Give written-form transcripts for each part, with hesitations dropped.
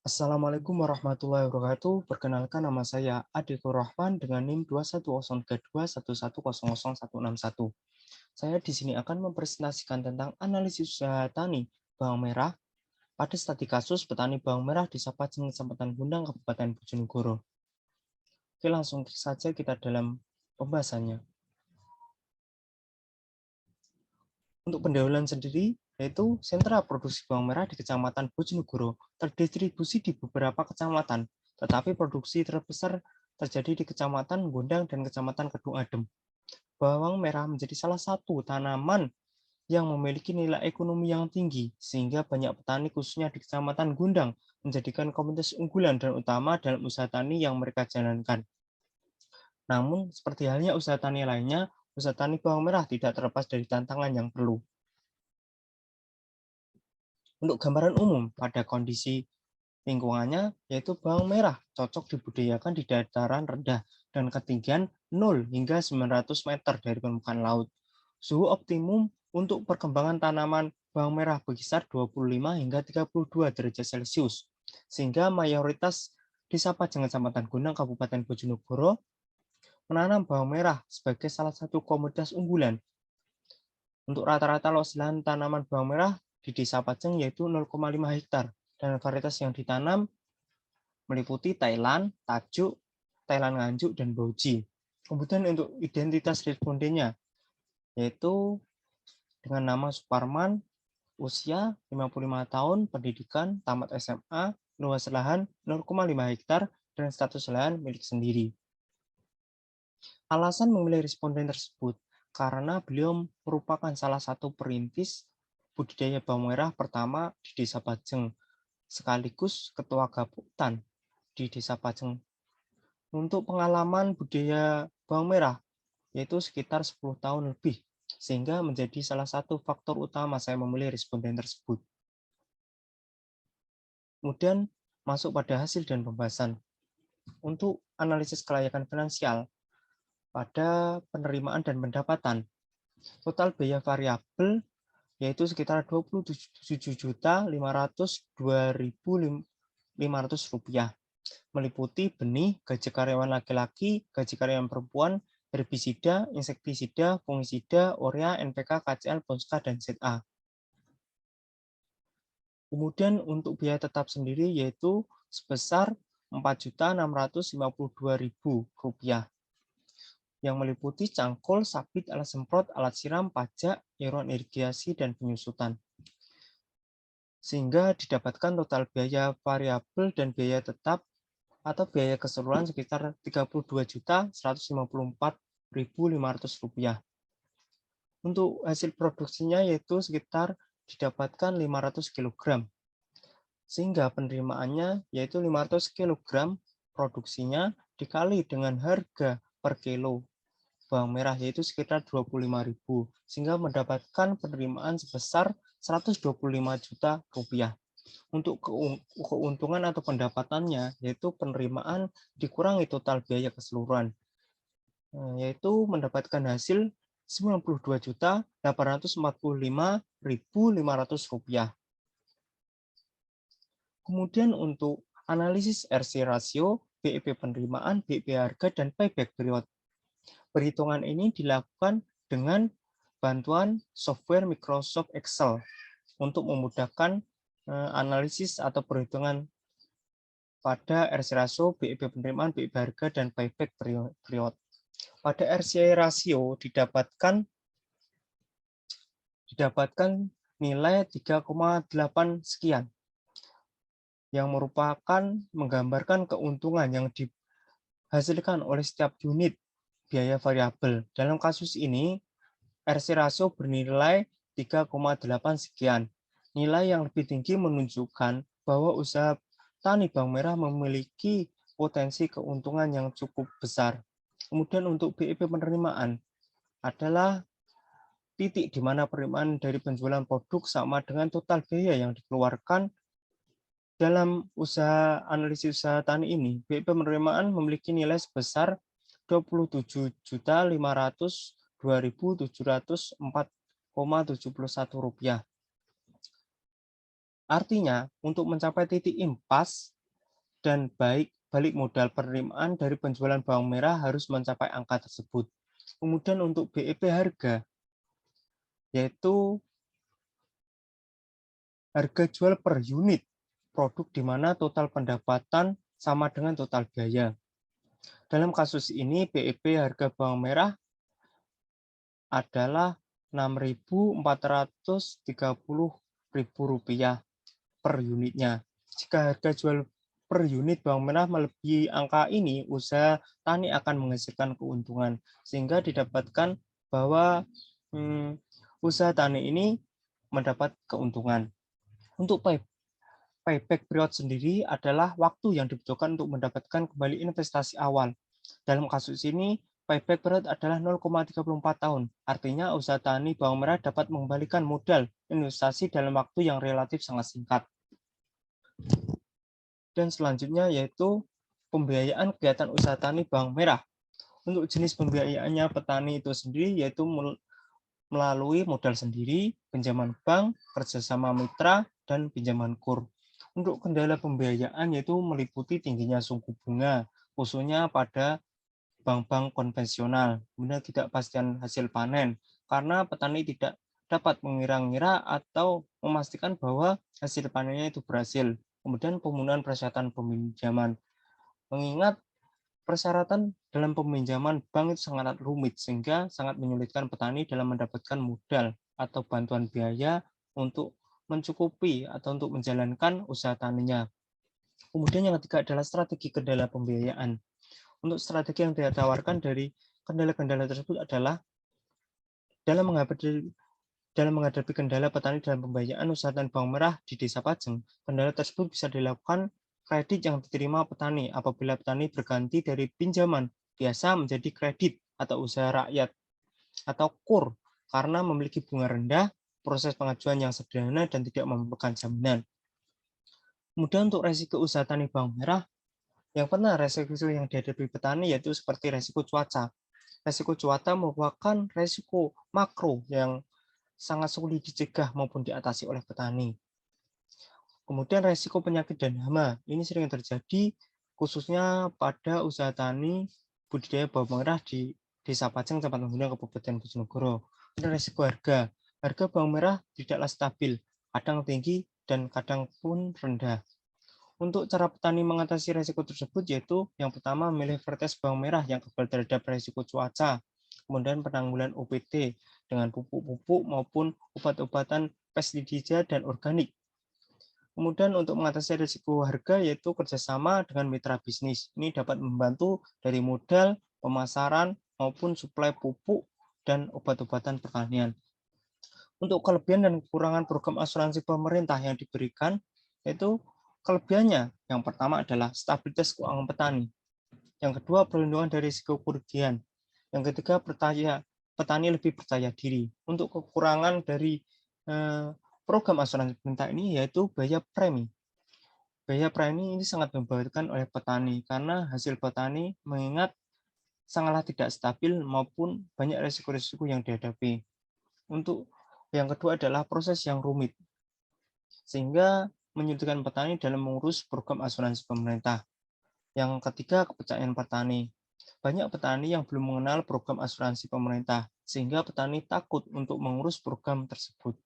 Assalamualaikum warahmatullahi wabarakatuh. Perkenalkan nama saya Adikul Rahman dengan NIM 2103211000161. Saya di sini akan mempresentasikan tentang analisis usaha tani bawang merah pada studi kasus petani bawang merah di Sapaceng, Kecamatan Gundang, Kabupaten Bojonegoro. Oke, langsung saja kita dalam pembahasannya. Untuk pendahuluan sendiri, yaitu sentra produksi bawang merah di Kecamatan Bojonegoro terdistribusi di beberapa kecamatan, tetapi produksi terbesar terjadi di Kecamatan Gondang dan Kecamatan Kedung Adem. Bawang merah menjadi salah satu tanaman yang memiliki nilai ekonomi yang tinggi, sehingga banyak petani khususnya di Kecamatan Gondang menjadikan komoditas unggulan dan utama dalam usaha tani yang mereka jalankan. Namun, seperti halnya usaha tani lainnya, usaha tani bawang merah tidak terlepas dari tantangan yang perlu. Untuk gambaran umum pada kondisi lingkungannya, yaitu bawang merah cocok dibudidayakan di dataran rendah dan ketinggian 0 hingga 900 meter dari permukaan laut. Suhu optimum untuk perkembangan tanaman bawang merah berkisar 25 hingga 32 derajat Celcius, sehingga mayoritas desa Pajang Kecamatan Gondang Kabupaten Bojonegoro menanam bawang merah sebagai salah satu komoditas unggulan. Untuk rata-rata luas lahan tanaman bawang merah di Desa Pajeng yaitu 0,5 hektar, dan varietas yang ditanam meliputi Thailand, Tajuk, Thailand Nganjuk, dan Boji. Kemudian untuk identitas respondennya, yaitu dengan nama Suparman, usia 55 tahun, pendidikan, tamat SMA, luas lahan 0,5 hektar, dan status lahan milik sendiri. Alasan memilih responden tersebut karena beliau merupakan salah satu perintis budidaya bawang merah pertama di Desa Pajeng, sekaligus ketua Gaputan di Desa Pajeng. Untuk pengalaman budidaya bawang merah, yaitu sekitar 10 tahun lebih, sehingga menjadi salah satu faktor utama saya memilih responden tersebut. Kemudian masuk pada hasil dan pembahasan. Untuk analisis kelayakan finansial, pada penerimaan dan pendapatan, total biaya variabel yaitu sekitar Rp27.502.500, meliputi benih, gaji karyawan laki-laki, gaji karyawan perempuan, herbisida, insektisida, fungisida, urea, NPK, KCL, Ponska, dan ZA. Kemudian untuk biaya tetap sendiri yaitu sebesar Rp4.652.000, yang meliputi cangkul, sabit, alat semprot, alat siram, pajak, iuran irigasi, dan penyusutan. Sehingga didapatkan total biaya variabel dan biaya tetap atau biaya keseluruhan sekitar Rp32.154.500. Untuk hasil produksinya yaitu sekitar didapatkan 500 kg. Sehingga penerimaannya yaitu 500 kg produksinya dikali dengan harga per kilo bawang merah yaitu sekitar 25.000, sehingga mendapatkan penerimaan sebesar 125 juta rupiah. Untuk keuntungan atau pendapatannya yaitu penerimaan dikurangi total biaya keseluruhan, yaitu mendapatkan hasil 92.845.500 rupiah. Kemudian untuk analisis RC rasio, BEP penerimaan, BEP harga, dan payback period. Perhitungan ini dilakukan dengan bantuan software Microsoft Excel untuk memudahkan analisis atau perhitungan pada RC rasio, BEP penerimaan, BEP harga, dan payback period. Pada RC rasio didapatkan nilai 3,8 sekian, yang merupakan menggambarkan keuntungan yang dihasilkan oleh setiap unit biaya variabel. Dalam kasus ini, RC rasio bernilai 3,8 sekian. Nilai yang lebih tinggi menunjukkan bahwa usaha tani bawang merah memiliki potensi keuntungan yang cukup besar. Kemudian untuk BEP penerimaan adalah titik di mana penerimaan dari penjualan produk sama dengan total biaya yang dikeluarkan dalam usaha analisis usaha tani ini. BEP penerimaan memiliki nilai sebesar Rp27.502.704,71. Artinya, untuk mencapai titik impas dan balik modal penerimaan dari penjualan bawang merah harus mencapai angka tersebut. Kemudian untuk BEP harga, yaitu harga jual per unit produk di mana total pendapatan sama dengan total biaya. Dalam kasus ini, BEP harga bawang merah adalah Rp6.430.000 per unitnya. Jika harga jual per unit bawang merah melebihi angka ini, usaha tani akan menghasilkan keuntungan, sehingga didapatkan bahwa usaha tani ini mendapat keuntungan. Untuk payback period sendiri adalah waktu yang dibutuhkan untuk mendapatkan kembali investasi awal. Dalam kasus ini, payback period adalah 0,34 tahun. Artinya, usaha tani bawang merah dapat mengembalikan modal investasi dalam waktu yang relatif sangat singkat. Dan selanjutnya yaitu pembiayaan kegiatan usaha tani bawang merah. Untuk jenis pembiayaannya petani itu sendiri yaitu melalui modal sendiri, pinjaman bank, kerjasama mitra, dan pinjaman kur. Untuk kendala pembiayaan yaitu meliputi tingginya suku bunga, khususnya pada bank-bank konvensional, kemudian ketidakpastian hasil panen, karena petani tidak dapat mengira-ngira atau memastikan bahwa hasil panennya itu berhasil. Kemudian pemenuhan persyaratan peminjaman, mengingat persyaratan dalam peminjaman bank itu sangat rumit sehingga sangat menyulitkan petani dalam mendapatkan modal atau bantuan biaya untuk mencukupi atau untuk menjalankan usaha taninya. Kemudian yang ketiga adalah strategi kendala pembiayaan. Untuk strategi yang ditawarkan dari kendala-kendala tersebut adalah dalam menghadapi kendala petani dalam pembiayaan usaha tani bawang merah di Desa Pajeng, kendala tersebut bisa dilakukan kredit yang diterima petani apabila petani berganti dari pinjaman biasa menjadi kredit atau usaha rakyat atau KUR karena memiliki bunga rendah, proses pengajuan yang sederhana dan tidak memerlukan jaminan. Kemudian untuk resiko usaha tani bawang merah, yang pernah resiko yang dihadapi petani yaitu seperti resiko cuaca. Resiko cuaca merupakan resiko makro yang sangat sulit dicegah maupun diatasi oleh petani. Kemudian resiko penyakit dan hama, ini sering terjadi khususnya pada usaha tani budidaya bawang merah di Desa Pajeng, Kecamatan Gunung, Kabupaten Bojonegoro. Kemudian resiko harga, harga bawang merah tidaklah stabil, kadang tinggi dan kadang pun rendah. Untuk cara petani mengatasi resiko tersebut yaitu yang pertama memilih varietas bawang merah yang kebal terhadap resiko cuaca, kemudian penanggulangan OPT dengan pupuk-pupuk maupun obat-obatan pestisida dan organik. Kemudian untuk mengatasi risiko harga yaitu kerjasama dengan mitra bisnis. Ini dapat membantu dari modal, pemasaran, maupun suplai pupuk dan obat-obatan pertanian. Untuk kelebihan dan kekurangan program asuransi pemerintah yang diberikan, yaitu kelebihannya yang pertama adalah stabilitas keuangan petani. Yang kedua, perlindungan dari risiko kerugian. Yang ketiga, petani lebih percaya diri. Untuk kekurangan dari program asuransi pemerintah ini yaitu biaya premi. Biaya premi ini sangat memberatkan oleh petani karena hasil petani mengingat sangatlah tidak stabil maupun banyak risiko-risiko yang dihadapi. Untuk yang kedua adalah proses yang rumit, sehingga menyulitkan petani dalam mengurus program asuransi pemerintah. Yang ketiga, kepercayaan petani. Banyak petani yang belum mengenal program asuransi pemerintah, sehingga petani takut untuk mengurus program tersebut.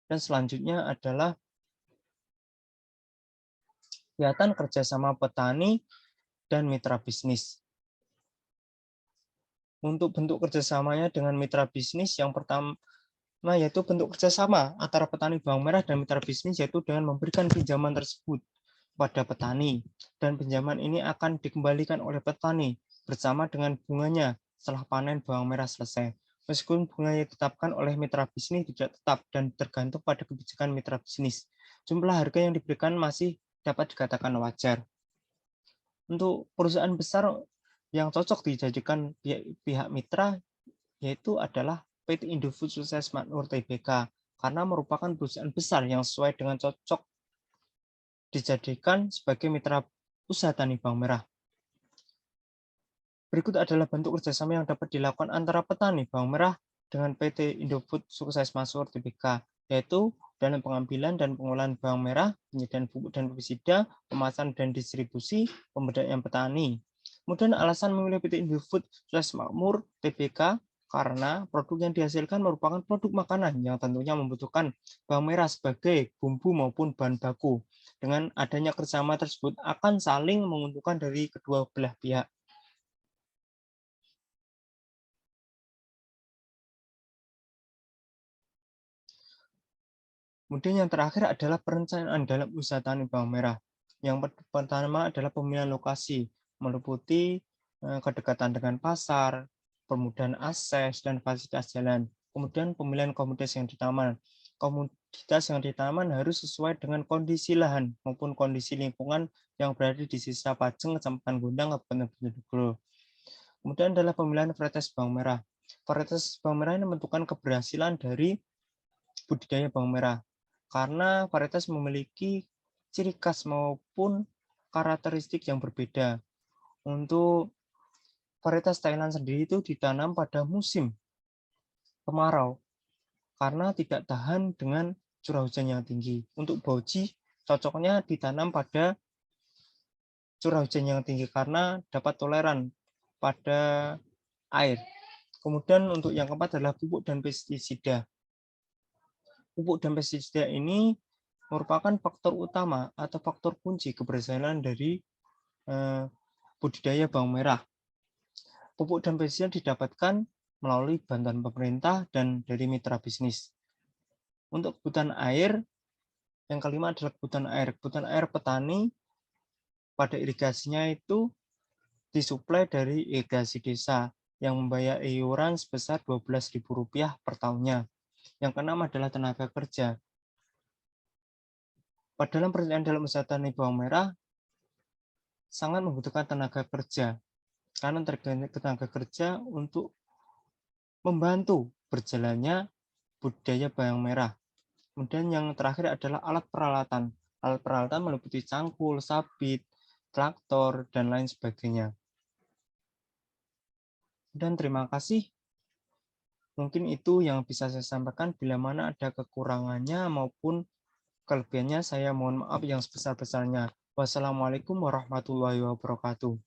Dan selanjutnya adalah kegiatan kerjasama petani dan mitra bisnis. Untuk bentuk kerjasamanya dengan mitra bisnis, yang pertama yaitu bentuk kerjasama antara petani bawang merah dan mitra bisnis, yaitu dengan memberikan pinjaman tersebut pada petani, dan pinjaman ini akan dikembalikan oleh petani bersama dengan bunganya setelah panen bawang merah selesai. Meskipun bunga yang ditetapkan oleh mitra bisnis tidak tetap dan tergantung pada kebijakan mitra bisnis, jumlah harga yang diberikan masih dapat dikatakan wajar. Untuk perusahaan besar yang cocok dijadikan pihak mitra yaitu adalah PT Indofood Sukses Makmur Tbk, karena merupakan perusahaan besar yang sesuai dengan cocok dijadikan sebagai mitra usaha tani bawang merah. Berikut adalah bentuk kerjasama yang dapat dilakukan antara petani bawang merah dengan PT Indofood Sukses Makmur Tbk, yaitu dalam pengambilan dan pengolahan bawang merah, penyediaan pupuk dan pestisida, pemasaran dan distribusi, pemberdayaan petani. Kemudian alasan memilih PT Indofood Makmur Tbk karena produk yang dihasilkan merupakan produk makanan yang tentunya membutuhkan bawang merah sebagai bumbu maupun bahan baku. Dengan adanya kerjasama tersebut akan saling menguntungkan dari kedua belah pihak. Kemudian yang terakhir adalah perencanaan dalam usaha tani bawang merah. Yang pertama adalah pemilihan lokasi, meliputi kedekatan dengan pasar, permudahan akses, dan fasilitas jalan. Kemudian pemilihan komoditas yang ditanam. Komoditas yang ditanam harus sesuai dengan kondisi lahan maupun kondisi lingkungan yang berada di sisa Pajeng, Kecamatan Gondang, Kabupaten Bojonegoro. Kemudian adalah pemilihan varietas bawang merah. Varietas bawang merah ini menentukan keberhasilan dari budidaya bawang merah karena varietas memiliki ciri khas maupun karakteristik yang berbeda. Untuk varietas Thailand sendiri itu ditanam pada musim kemarau karena tidak tahan dengan curah hujan yang tinggi. Untuk Bauji cocoknya ditanam pada curah hujan yang tinggi karena dapat toleran pada air. Kemudian untuk yang keempat adalah pupuk dan pestisida. Pupuk dan pestisida ini merupakan faktor utama atau faktor kunci keberhasilan dari budidaya bawang merah. Pupuk dan pestisida didapatkan melalui bantuan pemerintah dan dari mitra bisnis. Untuk kebutuhan air, yang kelima adalah kebutuhan air. Kebutuhan air petani pada irigasinya itu disuplai dari irigasi desa yang membayar iuran sebesar Rp12.000 per tahunnya. Yang keenam adalah tenaga kerja. Dalam perencanaan dalam usaha tani bawang merah sangat membutuhkan tenaga kerja karena tenaga kerja untuk membantu berjalannya budidaya bawang merah. Kemudian yang terakhir adalah alat peralatan. Alat peralatan meliputi cangkul, sabit, traktor, dan lain sebagainya. Dan terima kasih. Mungkin itu yang bisa saya sampaikan. Bila mana ada kekurangannya maupun kelebihannya, saya mohon maaf yang sebesar-besarnya. Wassalamualaikum warahmatullahi wabarakatuh.